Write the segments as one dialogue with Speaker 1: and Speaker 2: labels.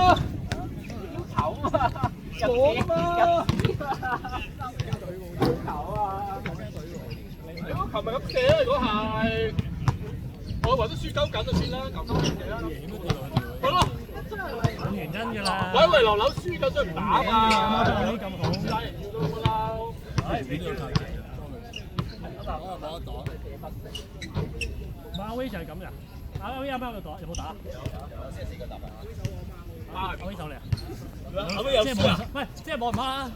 Speaker 1: 啊！醜啊！講啊！醜啊！如果琴日咁射啦，如果係，我為咗輸鳩緊就算啦，牛鳩射啦。係咯。
Speaker 2: 冇原因㗎啦。
Speaker 1: 喂喂，流流輸緊都唔打嘛。
Speaker 2: 你咁好。
Speaker 1: 打人要到不嬲。
Speaker 2: 馬威就係咁㗎。阿威啱啱有打，有冇打？
Speaker 1: 有先試過打啊！
Speaker 2: 阿威手嚟啊！
Speaker 1: 阿威有輸啊！
Speaker 2: 喂，即係冇人拍啦。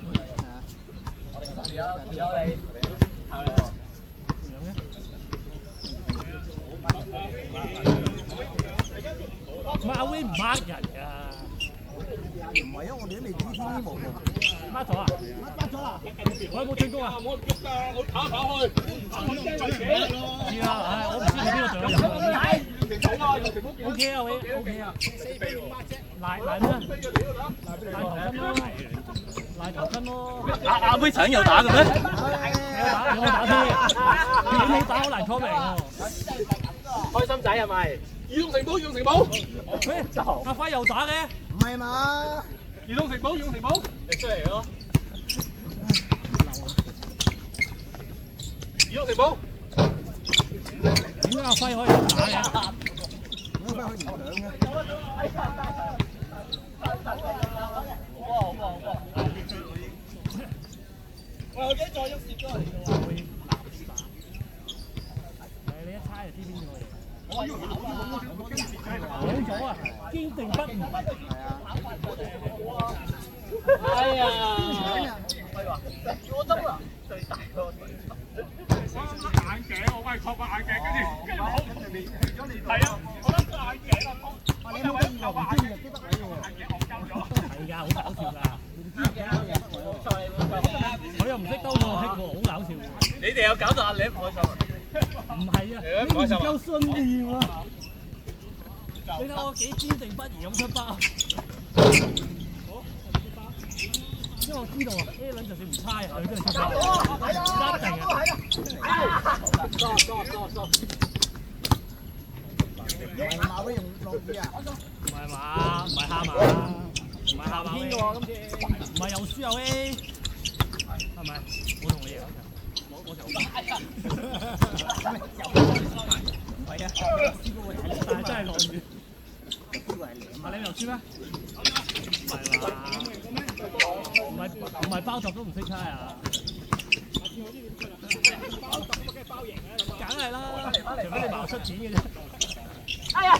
Speaker 1: 有你。
Speaker 2: 唔係阿威唔呃人㗎。
Speaker 3: 唔係啊，我哋都未知天衣無縫。
Speaker 2: 呃咗啊？呃咗啦！我有冇進攻啊？
Speaker 1: 我喐㗎，我跑跑去。
Speaker 2: 知啦，唉，我唔知佢邊個隊友入。O K 啊，喂 ，O K 啊。賴咩？賴頭巾咯，賴頭巾咯。
Speaker 4: 阿威仔有打嘅咩？
Speaker 2: 有冇打先？你冇打好難 comment 喎。
Speaker 1: 開心仔係咪？移動城堡，移動城堡。
Speaker 2: 喂，阿輝又打嘅？
Speaker 3: 唔係嘛？
Speaker 1: 移動城堡，移動城堡。你出嚟咯。移動城堡。
Speaker 2: 點解阿輝可以打嘅？
Speaker 3: 點解可以唔響嘅？
Speaker 1: 我驚再喐蝕咗嚟㗎喎。
Speaker 2: 你一猜就知邊個嚟。講咗啊，堅定不移。
Speaker 1: 哎呀！我執啦，最大個。眼鏡，我喂確個眼鏡，跟住好。係啊，我諗眼鏡啊，
Speaker 3: 你有冇得意喎？唔知日都得你喎。
Speaker 1: 眼鏡戇鳩咗。
Speaker 2: 係㗎，好搞笑㗎。佢又唔識兜我剔喎，好搞笑喎。
Speaker 1: 你哋有搞到阿你唔開心啊？
Speaker 2: 唔係啊，你唔夠信念喎。你睇我幾堅定不移咁出包。因為我知道啊 ，A 輪就算唔猜啊，佢都係出包。一定啊！
Speaker 3: 馬威用浪子啊？
Speaker 2: 唔係嘛？唔係蝦馬，唔係蝦馬天嘅喎，今次唔係又輸又 A， 係咪？我同你贏，我就唔係啊，但係真係浪住。阿你又輸咩？唔係嘛？唔係包集都唔識猜啊！梗係啦，除非你爆出錢嘅啫。哎呀！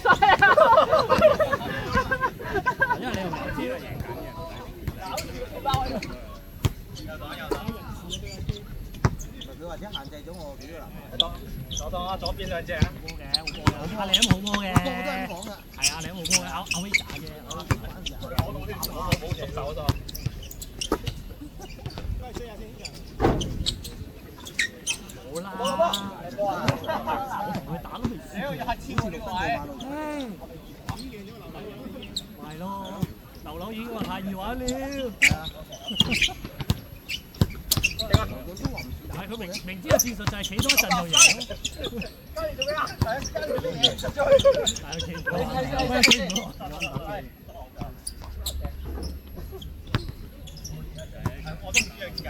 Speaker 2: 因為你又唔知係贏緊嘅。
Speaker 3: 佢或者限制咗我幾個男。
Speaker 1: 我當啊，左邊兩隻啊。
Speaker 2: 好波嘅，好波嘅。阿你都冇波嘅。
Speaker 3: 個個都係咁講㗎。
Speaker 2: 係啊，你都冇波嘅，阿威打啫。
Speaker 1: 我冇接手咗。
Speaker 2: 好啦，我同佢打都未輸。係咯，劉柳已經話太易玩了。係佢明知個戰術就係企多一陣就贏。
Speaker 1: 加你做咩啊？加你啲嘢出咗去。
Speaker 2: 但係企唔到，企唔到。
Speaker 1: 我都唔知點解。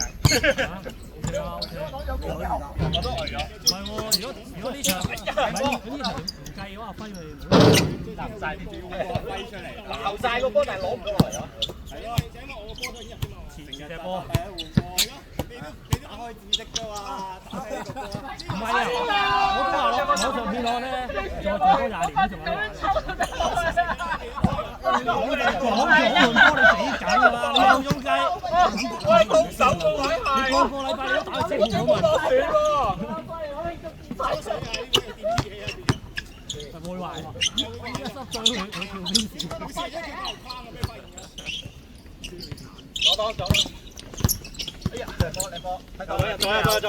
Speaker 2: 我都呆咗。唔係喎，如果呢場唔計嘅話，輝咪
Speaker 1: 攬曬啲飛出嚟，攬曬個波，但係攞唔到落嚟咯。係咯，請問我個波都已經入咗嘛？前隻波。係啊，換波。你都打開紫色㗎嘛？打開呢個波。
Speaker 2: 唔係啊，我都話攞上片攞咧，再做多20年都仲有。我哋講咗換波你死梗㗎啦，你有中計。
Speaker 1: 喂，攻手個位係。
Speaker 2: 你個禮拜你都打正好嘛？係會壞，一濕碎佢跳邊線。
Speaker 1: 左。哎呀，兩波，睇到左，左，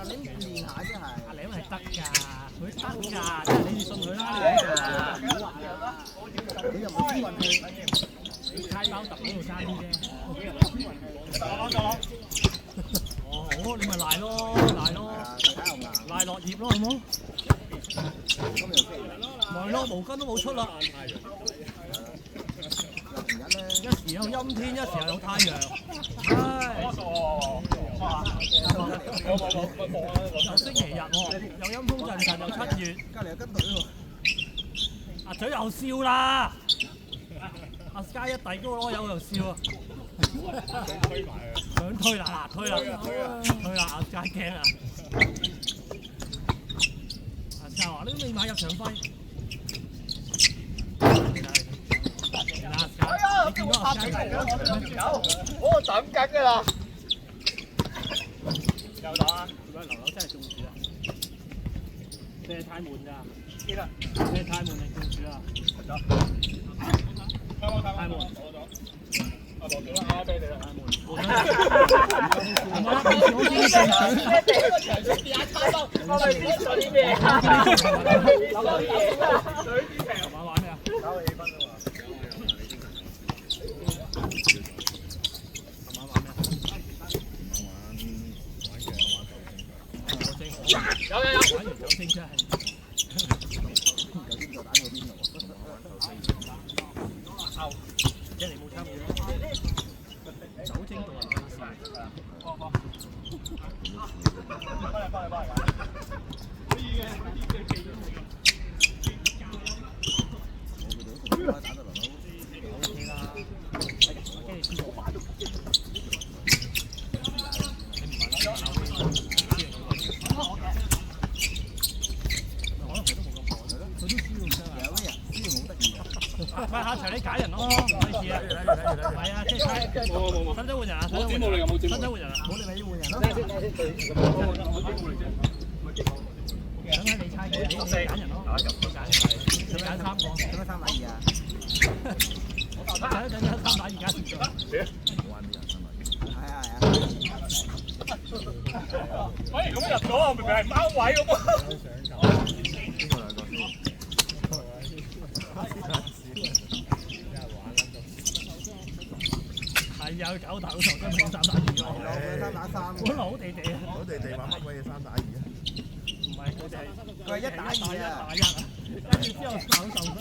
Speaker 3: 你練下啫係。
Speaker 2: 阿梁係得㗎，佢得㗎，即係你信佢啦。
Speaker 3: 你又唔知運氣。
Speaker 2: 你猜包揼嗰度爭啲啫。哦，好，你咪賴咯，賴落葉咯，好冇？咪咯，毛巾都冇出啦。一時有陰天，一時又有太陽。唉，又星期日喎，又陰風陣陣，又7月。
Speaker 3: 隔離有跟隊喎。
Speaker 2: 阿嘴又笑啦，阿佳一遞高攞友又笑啊！
Speaker 1: 想推埋佢。
Speaker 2: 想推啦，推啦，推啦！阿佳驚啊！阿佳話：你都未買入場費。你見到阿佳
Speaker 1: 我等緊㗎啦。又打啊！
Speaker 2: 如果流流真係中暑啊！你係太悶㗎。記得。你係太悶定中暑啊？太悶。
Speaker 1: 阿羅小啦，俾你啦。
Speaker 2: 太悶。唔係啊！平時我見你中暑。
Speaker 1: 呢個場先變下差唔多，我哋邊做啲咩啊？攞啲嘢，水啲平。
Speaker 2: 琴晚玩咩啊？
Speaker 1: 搞氣氛啊嘛。
Speaker 2: 琴晚玩咩啊？有。玩完酒精真係。即係你冇參與咯。酒精度人有事。咪下場你揀人咯，唔好意思啊。係啊，即係新洲換人啊，新洲換人啊，新洲換人啊，冇你咪要換人咯。等下你猜嘅，你揀人咯，揀人，你揀3個，
Speaker 3: 做咩3打2啊？
Speaker 2: 等3打2加時咗。
Speaker 3: 係啊。
Speaker 1: 反而咁入咗啊，明明係貓位咁啊！係啊，搞大佬頭真係3打2咯。
Speaker 3: 3打3。
Speaker 2: 本來好地地啊。
Speaker 5: 好地地玩乜鬼嘢3打2啊？
Speaker 2: 唔係佢哋係
Speaker 3: 佢係1打2啊。
Speaker 2: 1打1啊，跟住之後手受傷。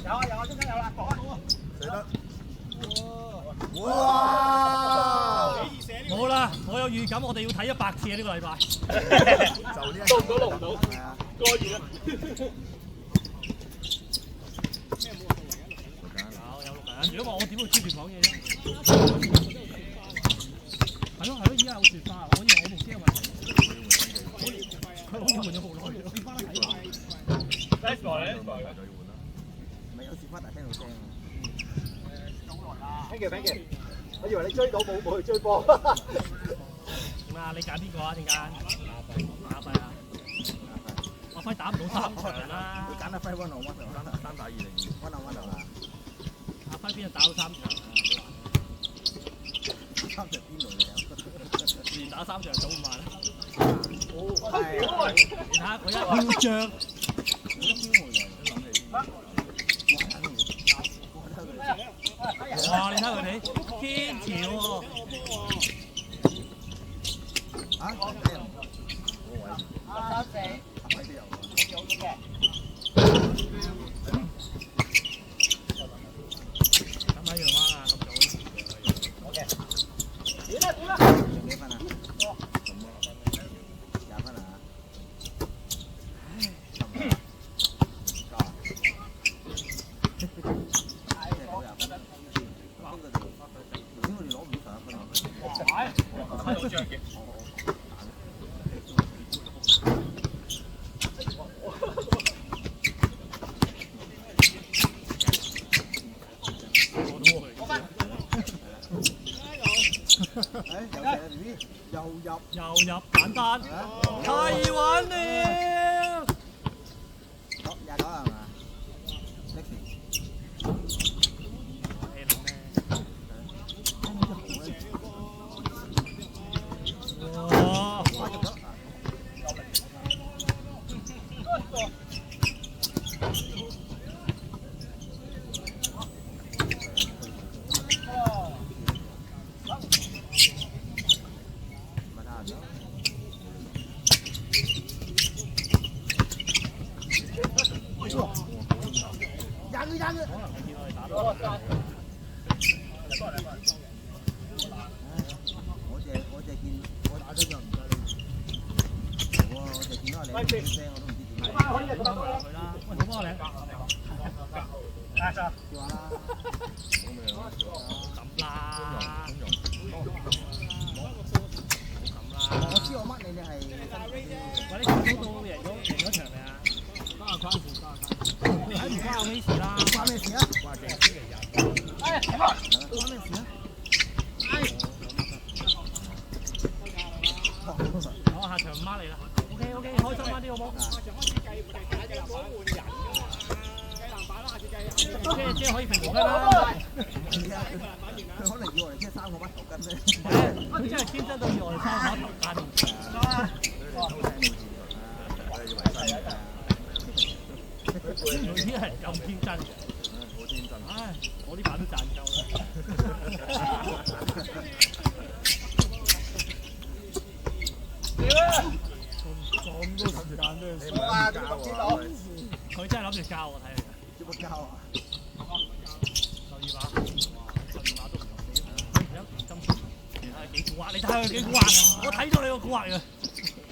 Speaker 2: 有啊，中間有啦，
Speaker 5: 死得！哇！
Speaker 2: 冇啦，我有預感，我哋要睇100次啊！呢個禮拜。
Speaker 5: 就呢一
Speaker 1: 錄都錄唔到，
Speaker 3: 係啊。
Speaker 1: 過完啦。
Speaker 2: 有錄緊，如果我點會專注講嘢啫？係咯，依家有雪花，我以為我部機有問題。佢好似換咗好耐，跌翻嚟睇。
Speaker 1: Nice boy，
Speaker 3: 咪有雪花大聲到聲啊
Speaker 1: ！Thank you，我以為你追到冇去追波。
Speaker 2: 點啊？你揀邊個啊？陣間？馬輝啊！馬輝打唔到3場啦。
Speaker 3: 你揀阿輝温我温
Speaker 5: 3打2零
Speaker 3: 温啊！
Speaker 2: 阿輝邊度打到3場啊
Speaker 3: 3場邊度嚟啊？
Speaker 2: 連打3場早5萬啦。
Speaker 3: 係。
Speaker 2: 你睇下佢一囂張。哇！你睇佢哋天橋喎。
Speaker 3: 啊？
Speaker 2: 咁喺陽灣啊，咁早。
Speaker 1: OK。
Speaker 3: 幾分啊？20分啊？
Speaker 2: 又入簡單，太玩了。
Speaker 3: 29係嘛
Speaker 2: 哇！
Speaker 3: 我就見我打咗樣唔得我就見到你聲我都唔知點。
Speaker 2: 佢啦，喂，好幫我嚟。
Speaker 3: 叫下啦。
Speaker 2: 咁啦。
Speaker 3: 我知我乜你係。
Speaker 2: 喂，你見到贏咗場未啊？關事。睇唔關我咩事啦？
Speaker 3: 關咩事啊？
Speaker 2: 關咩事啊？我下場唔孖你啦。OK， 開心翻啲好冇？即係可以平衡啦。
Speaker 3: 佢可能以為即係3個乜頭巾咧。
Speaker 2: 佢真係天真到以為3個頭巾。女啲係咁天真嘅。
Speaker 5: 好天真。
Speaker 2: 唉，我呢版都賺夠啦。咁多時間咩事啊？佢真係諗住教我睇嚟。
Speaker 3: 點會教啊
Speaker 2: ？12碼都唔夠。今次你睇下幾蠱惑，你睇下佢幾蠱惑，我睇到你個蠱惑嘅。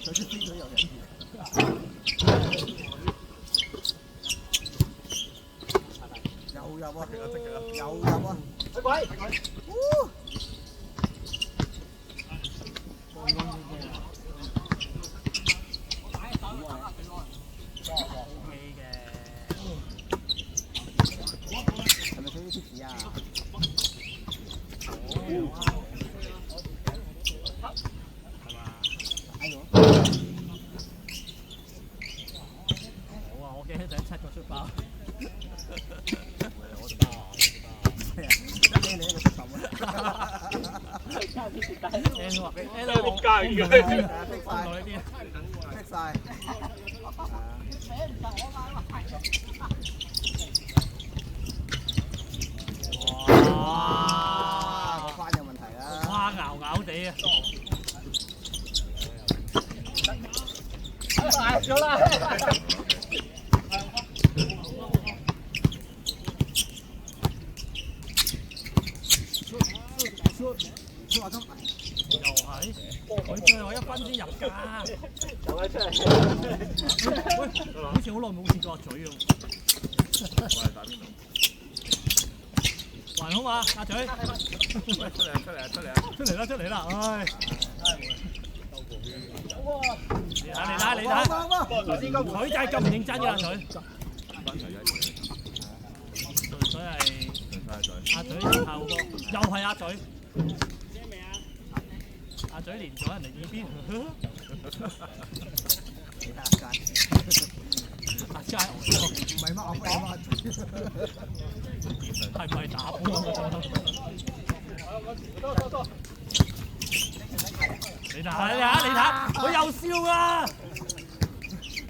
Speaker 3: 有啲飛咗有人。又入啊！又入啊！喂！係咪佢啲貼士啊？係嘛？哎呦！
Speaker 2: 好啊，我驚第7個出包。
Speaker 3: 你一個出手啊
Speaker 2: ！N 話 N
Speaker 1: 我加嘅，
Speaker 3: 逼晒。哇！個番有問題啦。
Speaker 2: 哇！咬地啊！
Speaker 1: 大咗啦！
Speaker 3: 又係，
Speaker 2: 佢最後1分先入㗎。
Speaker 1: 又出嚟。
Speaker 2: 喂，好似好耐冇見過阿嘴喎。
Speaker 5: 喂，打邊度？
Speaker 2: 還好嘛，阿嘴。
Speaker 5: 喂，出
Speaker 2: 嚟啦！唉。你睇，佢就係咁唔認真嘅阿嘴。所以係阿嘴後個，又係阿嘴。阿嘴連咗人哋耳邊。阿佳，
Speaker 3: 唔係乜我飛乜？
Speaker 2: 係咪打波？你睇，佢又笑啦！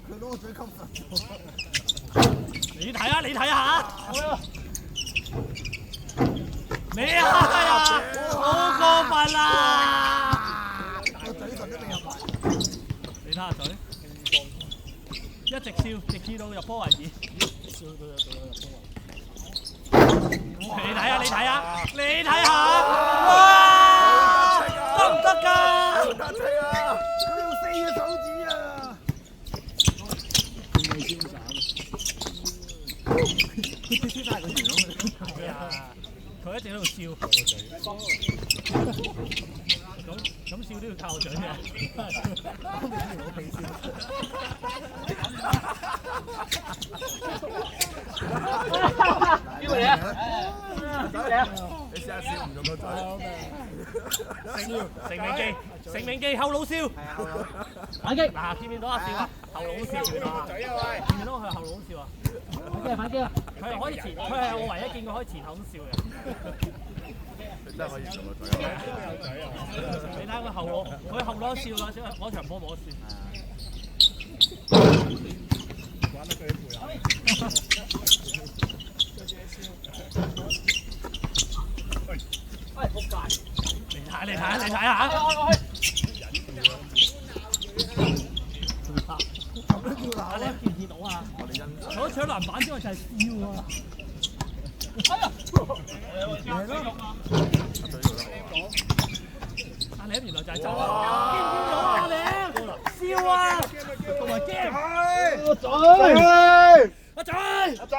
Speaker 3: 佢攞個嘴吸實。
Speaker 2: 你睇下。你啊！好過分啦！
Speaker 3: 個嘴唇都未入埋。
Speaker 2: 你睇下嘴，一直笑，直至到入波為止。笑到入波為止。你睇下，哇！得唔得㗎？
Speaker 5: 得啊！
Speaker 3: 佢用4隻手指啊！佢瀟灑。佢貼翻個樣。
Speaker 2: 係啊，佢一直喺度笑。咁笑都要靠嘴嘅。
Speaker 3: 我鼻笑。
Speaker 1: 邊個嚟啊？
Speaker 5: 你試下笑唔用個嘴。
Speaker 2: 成名記後腦笑。反擊嗱，見唔見到阿笑啊？後腦笑見唔見到啊？見唔見到佢後腦笑啊？反擊啊！佢係可以前，佢係我唯一見過可以前後咁笑嘅。
Speaker 5: 你真係可以用個嘴啊！
Speaker 2: 你睇佢後腦，佢後腦笑啦，嗰場波冇得笑。玩得佢啲背啊！喂，仆街！你睇下。你見唔見到啊？
Speaker 5: 我哋欣
Speaker 2: 除咗搶籃板之外就係笑啊！阿嶺原來就係走啊！阿嶺笑啊！同埋驚！阿仔！
Speaker 1: 阿仔！